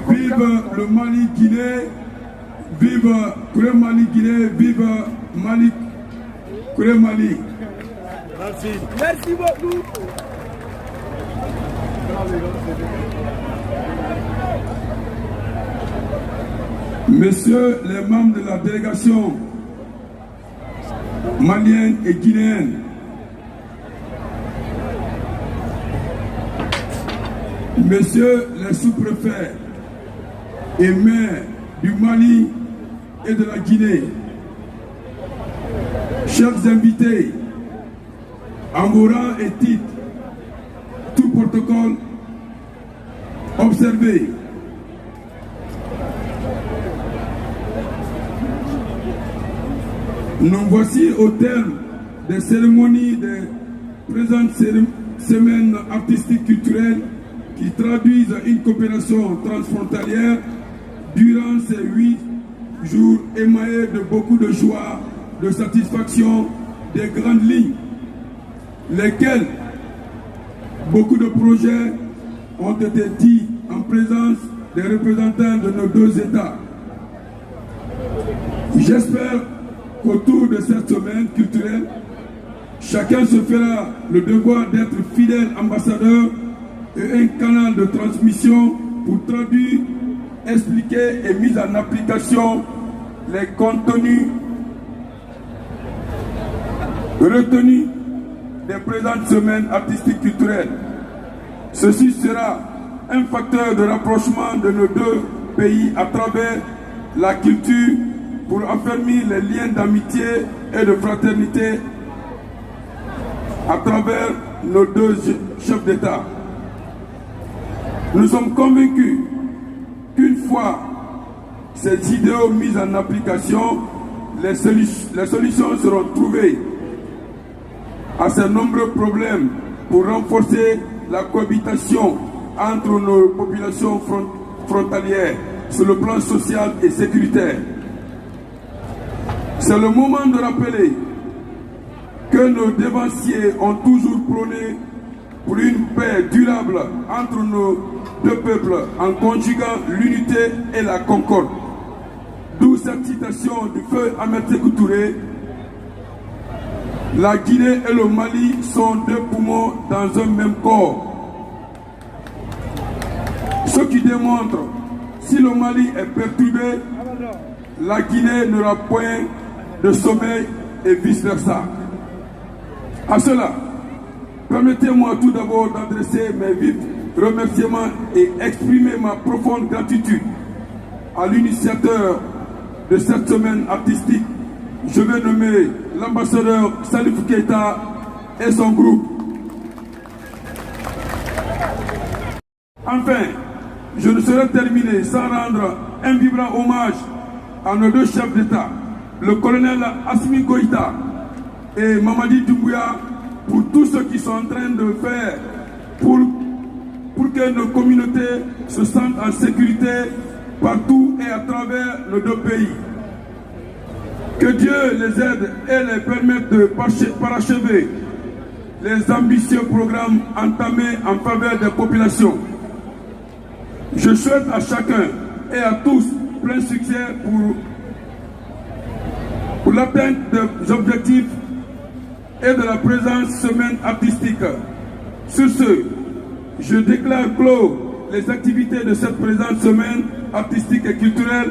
Vive le Mali-Guinée, vive Kouré Mali-Guinée, vive Mali Kouré Mali. Merci. Merci beaucoup. Messieurs les membres de la délégation malienne et guinéenne, messieurs les sous-préfets et maires du Mali et de la Guinée, chers invités, en vos rangs et titres, tout protocole observé. Nous voici au terme des cérémonies des présentes semaines artistiques culturelles qui traduisent une coopération transfrontalière durant ces 8 jours émaillés de beaucoup de joie, de satisfaction, des grandes lignes, lesquelles beaucoup de projets ont été dits en présence des représentants de nos deux États. J'espère qu'autour de cette semaine culturelle, chacun se fera le devoir d'être fidèle ambassadeur et un canal de transmission pour traduire, expliquer et mise en application les contenus retenus des présentes semaines artistiques culturelles. Ceci sera un facteur de rapprochement de nos deux pays à travers la culture pour affermir les liens d'amitié et de fraternité à travers nos deux chefs d'État. Nous sommes convaincus qu'une fois ces idéaux mis en application, les solutions seront trouvées à ces nombreux problèmes pour renforcer la cohabitation entre nos populations frontalières sur le plan social et sécuritaire. C'est le moment de rappeler que nos dévanciers ont toujours prôné pour une paix durable entre nos deux peuples en conjuguant l'unité et la concorde. D'où cette citation du feu Ahmed Sékou Touré: la Guinée et le Mali sont deux poumons dans un même corps. Ce qui démontre, si le Mali est perturbé, la Guinée n'aura point de sommeil et vice-versa. À cela, permettez-moi tout d'abord d'adresser mes vifs remerciements et exprimer ma profonde gratitude à l'initiateur de cette semaine artistique. Je vais nommer l'ambassadeur Salif Keita et son groupe. Enfin, je ne saurais terminer sans rendre un vibrant hommage à nos deux chefs d'État, le colonel Assimi Goïta et Mamadi Doumbouya, pour tout ce qu'ils sont en train de faire pour que nos communautés se sentent en sécurité partout et à travers nos deux pays. Que Dieu les aide et les permette de parachever les ambitieux programmes entamés en faveur des populations. Je souhaite à chacun et à tous plein succès pour l'atteinte des objectifs et de la présente semaine artistique. Sur ce, je déclare clos les activités de cette présente semaine artistique et culturelle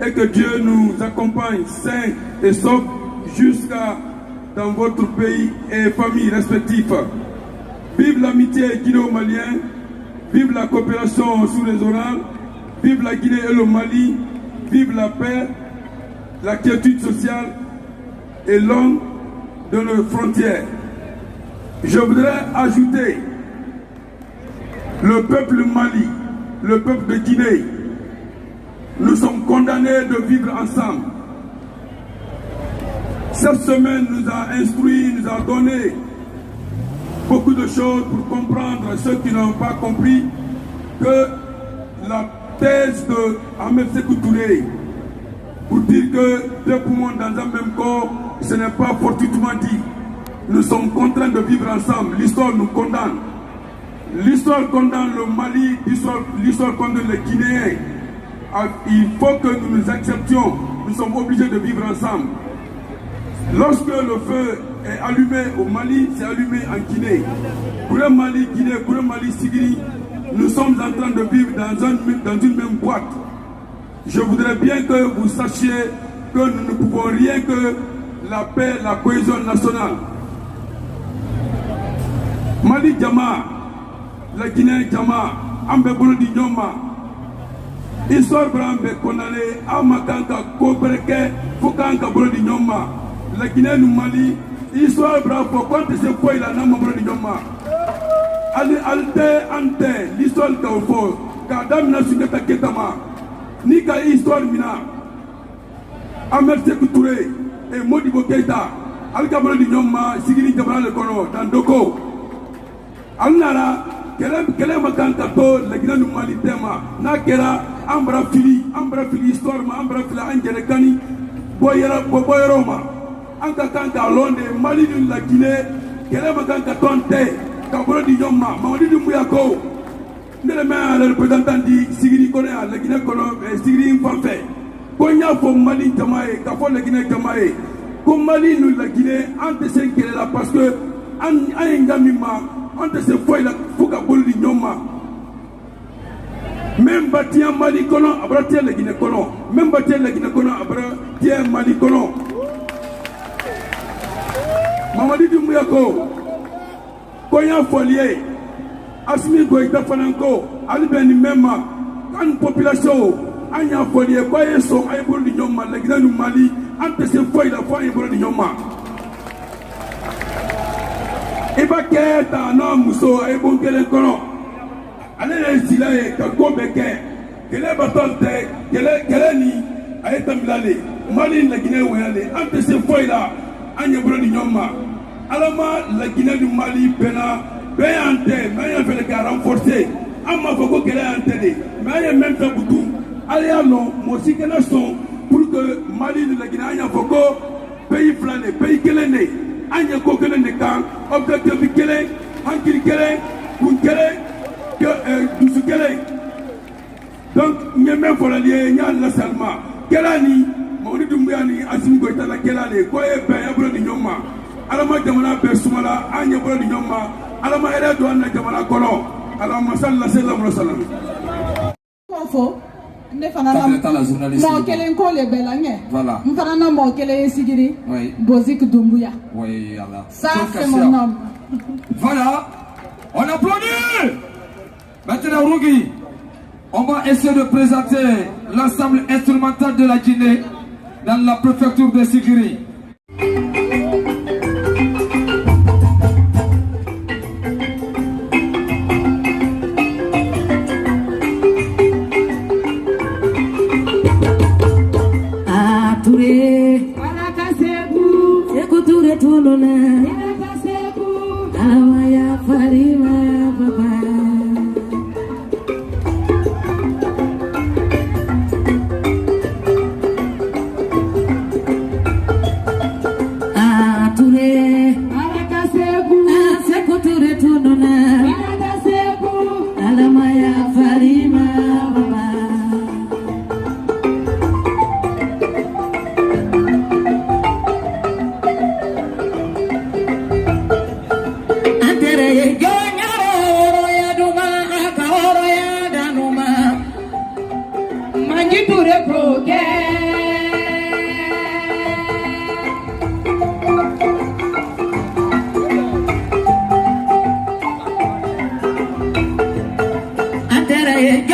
et que Dieu nous accompagne sains et saufs jusqu'à dans votre pays et familles respectives. Vive l'amitié guinéo-malienne, vive la coopération sous les orales, vive la Guinée et le Mali, vive la paix, la quiétude sociale et longue de nos frontières. Je voudrais ajouter le peuple Mali, le peuple de Guinée. Nous sommes condamnés de vivre ensemble. Cette semaine nous a instruits, nous a donné beaucoup de choses pour comprendre ceux qui n'ont pas compris que la thèse de Ahmed Sékou Touré, pour dire que deux poumons dans un même corps, ce n'est pas fortuitement dit. Nous sommes contraints de vivre ensemble. L'histoire nous condamne. L'histoire condamne le Mali, l'histoire condamne les Guinéens. Il faut que nous nous acceptions. Nous sommes obligés de vivre ensemble. Lorsque le feu est allumé au Mali, c'est allumé en Guinée. Pour le Mali, Guinée, pour le Mali, Sigiri, nous sommes en train de vivre dans une même boîte. Je voudrais bien que vous sachiez que nous ne pouvons rien que la paix, la cohésion nationale. Mali Djama, la Guinée Djama, Ambe Boulodi Nyoma, Histoire Brambe Konale, Amakanka Kobreke, Fukanka Boulodi Nyoma, la Guinée nous Mali, Histoire Brambe, quand c'est quoi il a nama Boulodi Nyoma. Ali Alte Ante, l'histoire Kaufo, Kadam Nasuneta Ketama, Nika Histoire Mina, Ahmed Sékou Touré et Modibo Keïta, Alka Boulodi Nyoma, Sigiri Djabra Le Kono, dans Doko. Alnara, kele makanta to la Guinée nous Mali tema, na kera ambra fili histoire ma ambra fili angere kani boyeroma, anka kanka londe Mali nous la Guinée, kele makanta tonte, kabolo di nyoma, mamadi di muyako, ndele me le représentant di Sigiri Kone la Guinée kono Sigiri Mfanfe, konya fo Mali tamae, kafo la Guinée tamae, ko Mali nous la Guinée ante sen kele la parce que an mima on te se foi la fuka boldi nyoma même batia Mali kono abratia la Guinée kono même batia la Guinée kono abratia Mali kono Mamadi Doumbouya koya folie Asmi Goïta Fananko alibeni même kan population anya folie koye so ay boldi nyoma la Guinée du Mali on te se foi la foi boldi nyoma Iba keta no muso e bon kele kono ale le sila e ka ko beke kele batonte kele ni ay tambilale Mali la Guinée wele ante se foila anya bro di nyoma alama la Guinée du Mali bena beyante mais fait le renforcer amma foko kele ante de mais même fait boutou ale allo mo sikena son pour que Mali la Guinée anya foko pays flâner pays kele ne Anya kokele nekan, objectif kele, hankiri kele, kun kele, dusu kele. Donc, nye men fola liye, nye la salma. Kela ni, Mamadi Doumbouya ni Assimi Goïta la kela le, koye be ya bolo di nyoma. Alama jamana be sumala, anya bolo di nyoma. Alama ere do anna jamana kono. Alama sallallahu alaihi wasallam. Fo. Ne fanana mo kelen ko le belanye voilà mfanana mo kelen Sigiri oui Bozik Doumbouya oui Allah ça c'est mon nom voilà on applaudit maintenant Rougui on va essayer de présenter l'ensemble instrumental de la Guinée dans la préfecture de Sigiri. Alama ya Farima qui pourrait provoquer. Antara